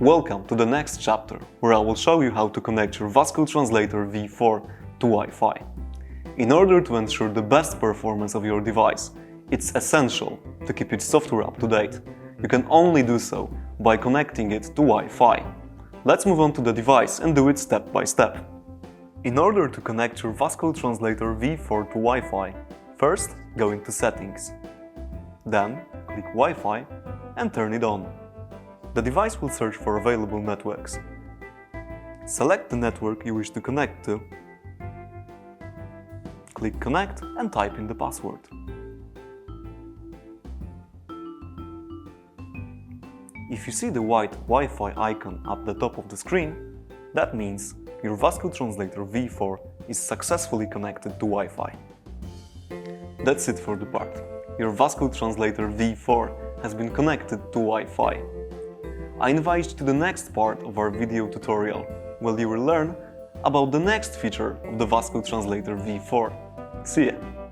Welcome to the next chapter, where I will show you how to connect your Vasco Translator V4 to Wi-Fi. In order to ensure the best performance of your device, it's essential to keep its software up to date. You can only do so by connecting it to Wi-Fi. Let's move on to the device and do it step by step. In order to connect your Vasco Translator V4 to Wi-Fi, first go into Settings. Then click Wi-Fi and turn it on. The device will search for available networks. Select the network you wish to connect to. Click Connect and type in the password. If you see the white Wi-Fi icon at the top of the screen, that means your Vasco Translator V4 is successfully connected to Wi-Fi. That's it for the part. Your Vasco Translator V4 has been connected to Wi-Fi. I invite you to the next part of our video tutorial, where you will learn about the next feature of the Vasco Translator V4. See ya!